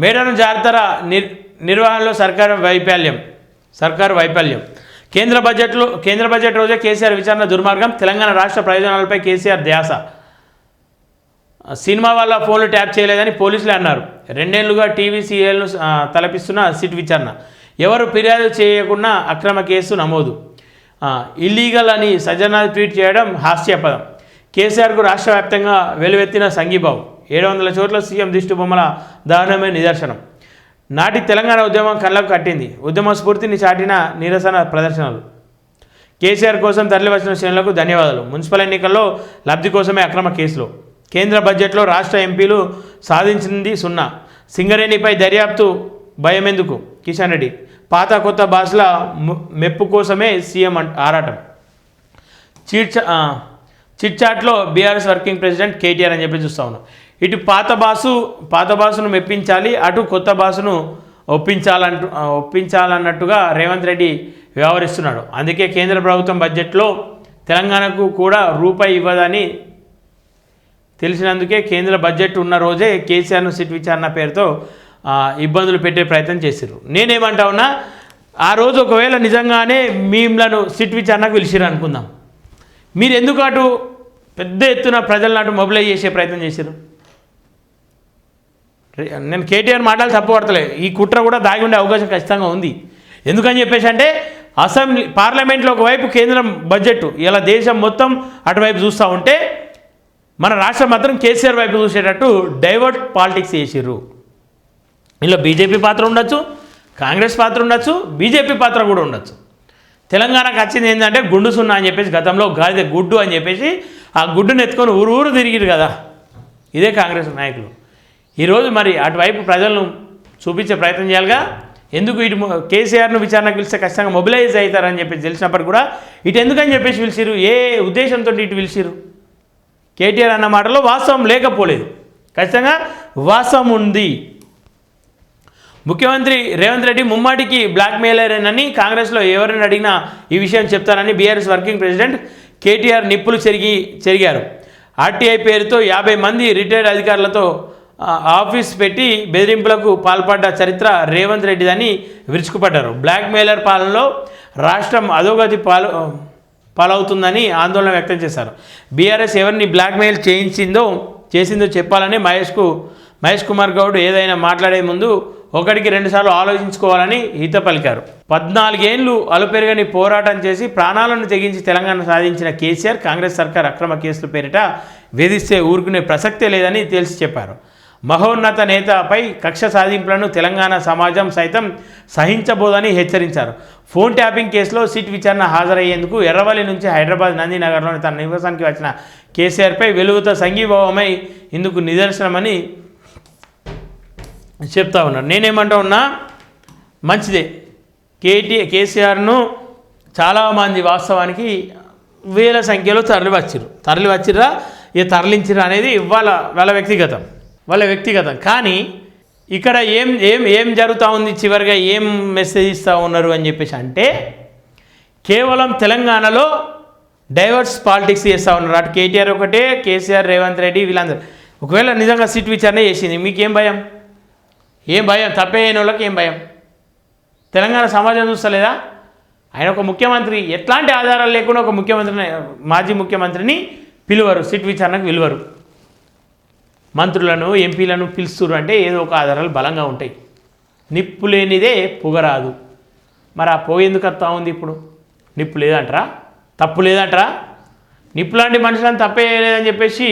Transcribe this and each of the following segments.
మేడారం జాతర నిర్వహణలో సర్కారు వైఫల్యం కేంద్ర బడ్జెట్ రోజే కేసీఆర్ విచారణ దుర్మార్గం తెలంగాణ రాష్ట్ర ప్రయోజనాలపై కేసీఆర్ ధ్యాస సినిమా వల్ల ఫోన్లు ట్యాప్ చేయలేదని పోలీసులే అన్నారు. 2 ఏళ్లుగా టీవీ సీరియల్ను తలపిస్తున్న సిట్ విచారణ ఎవరు ఫిర్యాదు చేయకుండా అక్రమ కేసు నమోదు ఇల్లీగల్ అని సజ్జనాథ్ ట్వీట్ చేయడం హాస్యాస్పదం. కేసీఆర్కు రాష్ట్ర వ్యాప్తంగా వెలువెత్తిన సంఘీభావం 700 చోట్ల సీఎం దిష్టి బొమ్మల దారుణమే నిదర్శనం. నాటి తెలంగాణ ఉద్యమం కళ్ళకు కట్టింది. ఉద్యమ స్ఫూర్తిని చాటిన నిరసన ప్రదర్శనలు. కేసీఆర్ కోసం తరలివచ్చిన శ్రేణులకు ధన్యవాదాలు. మున్సిపల్ ఎన్నికల్లో లబ్ధి కోసమే అక్రమ కేసులు. కేంద్ర బడ్జెట్లో రాష్ట్ర ఎంపీలు సాధించింది 0. సింగరేణిపై దర్యాప్తు భయమెందుకు కిషన్ రెడ్డి. పాత కొత్త భాషల మెప్పు కోసమే సీఎం ఆరాటం. చిట్చాట్లో బీఆర్ఎస్ వర్కింగ్ ప్రెసిడెంట్ కేటీఆర్ అని చెప్పి చూస్తా ఉన్నాం. ఇటు పాత బాసును మెప్పించాలి, అటు కొత్త బాసును ఒప్పించాలన్నట్టుగా రేవంత్ రెడ్డి వ్యవహరిస్తున్నాడు. అందుకే కేంద్ర ప్రభుత్వం బడ్జెట్లో తెలంగాణకు కూడా రూపాయి ఇవ్వదని తెలిసినందుకే కేంద్ర బడ్జెట్ ఉన్న రోజే కేసీఆర్ను సిట్ విచారణ పేరుతో ఇబ్బందులు పెట్టే ప్రయత్నం చేశారు. నేనేమంటా ఉన్నా, ఆ రోజు ఒకవేళ నిజంగానే మీమ్లను సిట్ విచారణకు పిలిచిరు అనుకుందాం, మీరు ఎందుకు అటు పెద్ద ఎత్తున ప్రజలను అటు మొబిలైజ్ చేసే ప్రయత్నం చేశారు? నేను కేటీఆర్ మాటలు తప్పుపడతలే, ఈ కుట్ర కూడా దాగి ఉండే అవకాశం ఖచ్చితంగా ఉంది. ఎందుకని చెప్పేసి అంటే పార్లమెంట్లో ఒకవైపు కేంద్రం బడ్జెట్ ఇలా దేశం మొత్తం అటువైపు చూస్తూ ఉంటే మన రాష్ట్రం మాత్రం కేసీఆర్ వైపు చూసేటట్టు డైవర్ట్ పాలిటిక్స్ చేసిర్రు. ఇందులో బీజేపీ పాత్ర ఉండొచ్చు, కాంగ్రెస్ పాత్ర ఉండొచ్చు, బీజేపీ పాత్ర కూడా ఉండొచ్చు. తెలంగాణకు వచ్చింది ఏంటంటే గుండు సున్నా అని చెప్పేసి గతంలో గాడిద గుడ్డు అని చెప్పేసి ఆ గుడ్డును ఎత్తుకొని ఊరు తిరిగిరు కదా, ఇదే కాంగ్రెస్ నాయకులు. ఈరోజు మరి అటువైపు ప్రజలను చూపించే ప్రయత్నం చేయాలిగా. ఎందుకు ఇటు కేసీఆర్ను విచారణకు పిలిస్తే ఖచ్చితంగా మొబిలైజ్ అవుతారని చెప్పేసి తెలిసినప్పటికీ కూడా ఇటు ఎందుకని చెప్పేసి పిలిచిరు, ఏ ఉద్దేశంతో ఇటు పిలిచిరు? కేటీఆర్ అన్న మాటలో వాస్తవం లేకపోలేదు, ఖచ్చితంగా వాస్తవం ఉంది. ముఖ్యమంత్రి రేవంత్ రెడ్డి ముమ్మాటికి బ్లాక్మెయిలరేనని కాంగ్రెస్లో ఎవరిని అడిగినా ఈ విషయం చెప్తారని బీఆర్ఎస్ వర్కింగ్ ప్రెసిడెంట్ కేటీఆర్ నిప్పులు చెరిగారు. ఆర్టీఐ పేరుతో 50 మంది రిటైర్డ్ అధికారులతో ఆఫీస్ పెట్టి బెదిరింపులకు పాల్పడ్డ చరిత్ర రేవంత్ రెడ్డిదని విరుచుకుపడ్డారు. బ్లాక్మెయిలర్ పాలనలో రాష్ట్రం అధోగతి పాలవుతుందని ఆందోళన వ్యక్తం చేశారు. బీఆర్ఎస్ ఎవరిని బ్లాక్మెయిల్ చేసిందో చెప్పాలని మహేష్ కుమార్ గౌడ్ ఏదైనా మాట్లాడే ముందు 1కి 2 సార్లు ఆలోచించుకోవాలని హిత పలికారు. 14 ఏళ్లు అలుపెరగని పోరాటం చేసి ప్రాణాలను తెగించి తెలంగాణ సాధించిన కేసీఆర్ కాంగ్రెస్ సర్కార్ అక్రమ కేసుల పేరిట వేధిస్తే ఊరుకునే ప్రసక్తే లేదని తేల్చి చెప్పారు. మహోన్నత నేతపై కక్ష సాధింపులను తెలంగాణ సమాజం సైతం సహించబోదని హెచ్చరించారు. ఫోన్ ట్యాపింగ్ కేసులో సిట్ విచారణ హాజరయ్యేందుకు ఎర్రవల్లి నుంచి హైదరాబాద్ నందినగర్లోని తన నివాసానికి వచ్చిన కేసీఆర్పై వెలుగుతో సంఘీభావమై ఇందుకు నిదర్శనమని చెప్తా ఉన్నారు. నేనేమంటా ఉన్నా, మంచిదే, కేసీఆర్ను చాలామంది వాస్తవానికి వేల సంఖ్యలో తరలివచ్చిర్రా తరలించిరా అనేది వాళ్ళ వ్యక్తిగతం. కానీ ఇక్కడ ఏం జరుగుతూ ఉంది, చివరిగా ఏం మెసేజ్ ఇస్తూ ఉన్నారు అని చెప్పేసి అంటే కేవలం తెలంగాణలో డైవర్స్ పాలిటిక్స్ చేస్తూ ఉన్నారు. అటు కేటీఆర్ ఒకటే, కేసీఆర్, రేవంత్ రెడ్డి వీళ్ళందరూ. ఒకవేళ నిజంగా సిట్ విచారణ చేసింది, మీకేం భయం? తప్పే అయిన వాళ్ళకి ఏం భయం? తెలంగాణ సమాజం చూస్తలేదా? ఆయన ఒక ముఖ్యమంత్రి, ఎట్లాంటి ఆధారాలు లేకుండా ఒక మాజీ ముఖ్యమంత్రిని పిలువరు, సిట్ విచారణకు పిలువరు. మంత్రులను, ఎంపీలను పిలుస్తున్నారు అంటే ఏదో ఒక ఆధారాలు బలంగా ఉంటాయి. నిప్పు లేనిదే పొగరాదు. మరి ఆ పొగ ఎందుకు వస్తూ ఉంది? ఇప్పుడు నిప్పు లేదంటారా? తప్పు లేదంటారా? నిప్పు లాంటి మనుషులను తప్పే లేదని చెప్పేసి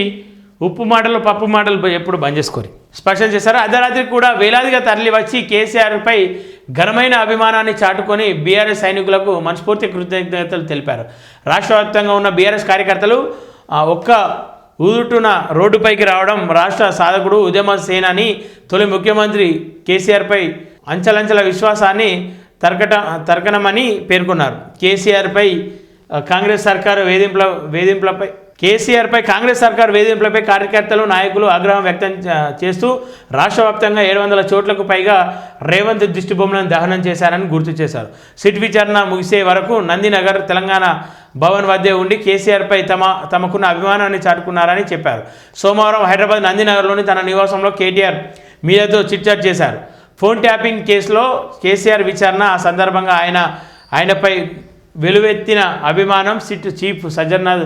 ఉప్పు మాటలు పప్పు మాటలు ఎప్పుడు బంద్ చేసుకోరు, స్పష్టం చేశారు. అర్ధరాత్రి కూడా వేలాదిగా తరలి వచ్చి కేసీఆర్పై ఘనమైన అభిమానాన్ని చాటుకొని బీఆర్ఎస్ సైనికులకు మనస్ఫూర్తి కృతజ్ఞతలు తెలిపారు. రాష్ట్ర వ్యాప్తంగా ఉన్న బీఆర్ఎస్ కార్యకర్తలు ఒక్క ఊదుటున రోడ్డుపైకి రావడం రాష్ట్ర సాధకుడు, ఉద్యమ సేనాని, తొలి ముఖ్యమంత్రి కేసీఆర్పై అంచలంచల విశ్వాసాన్ని తరకనమని పేర్కొన్నారు. కేసీఆర్పై కాంగ్రెస్ సర్కారు వేధింపులపై కార్యకర్తలు, నాయకులు ఆగ్రహం వ్యక్తం చేస్తూ రాష్ట్ర వ్యాప్తంగా 700 చోట్లకు పైగా రేవంత్ దిష్టిబొమ్మలను దహనం చేశారని గుర్తు చేశారు. సిట్ విచారణ ముగిసే వరకు నందినగర్ తెలంగాణ భవన్ వద్దే ఉండి కేసీఆర్పై తమకున్న అభిమానాన్ని చాటుకున్నారని చెప్పారు. సోమవారం హైదరాబాద్ నందినగర్లోని తన నివాసంలో కేటీఆర్ మీడియాతో చిట్చాట్ చేశారు. ఫోన్ ట్యాపింగ్ కేసులో కేసీఆర్ విచారణ, ఆ సందర్భంగా ఆయనపై వెలువెత్తిన అభిమానం, సిట్ చీఫ్ సజ్జనాథ్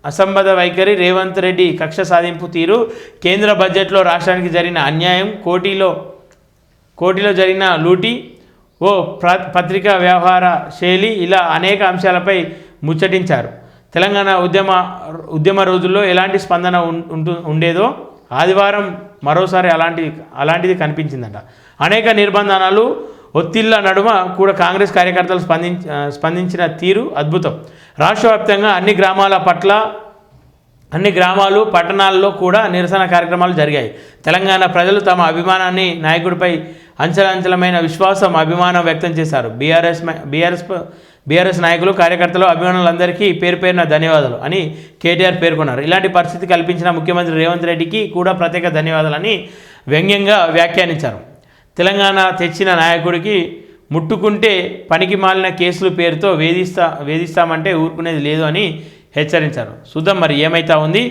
అసంబద్ధ వైఖరి, రేవంత్ రెడ్డి కక్ష సాధింపు తీరు, కేంద్ర బడ్జెట్లో రాష్ట్రానికి జరిగిన అన్యాయం, కోటిలో జరిగిన లూటీ, ఓ పత్రికా వ్యవహార శైలి, ఇలా అనేక అంశాలపై ముచ్చటించారు. తెలంగాణ ఉద్యమ రోజుల్లో ఎలాంటి స్పందన ఉండేదో ఆదివారం మరోసారి అలాంటిది కనిపించిందట. అనేక నిర్బంధనాలు, ఒత్తిళ్ల నడుమ కూడా కాంగ్రెస్ కార్యకర్తలు స్పందించిన తీరు అద్భుతం. రాష్ట్ర వ్యాప్తంగా అన్ని గ్రామాలు పట్టణాల్లో కూడా నిరసన కార్యక్రమాలు జరిగాయి. తెలంగాణ ప్రజలు తమ అభిమానాన్ని, నాయకుడిపై అంచలంచలమైన విశ్వాసం, అభిమానం వ్యక్తం చేశారు. బీఆర్ఎస్ నాయకులు, కార్యకర్తలు, అభిమానులందరికీ పేరు పేరున ధన్యవాదాలు అని కేటీఆర్ పేర్కొన్నారు. ఇలాంటి పరిస్థితి కల్పించిన ముఖ్యమంత్రి రేవంత్ రెడ్డికి కూడా ప్రత్యేక ధన్యవాదాలని వ్యంగ్యంగా వ్యాఖ్యానించారు. తెలంగాణ తెచ్చిన నాయకుడికి ముట్టుకుంటే పనికి మాలిన కేసుల పేరుతో వేధిస్తామంటే ఊరుకునేది లేదు అని హెచ్చరించారు. చూద్దాం మరి ఏమైతా ఉంది.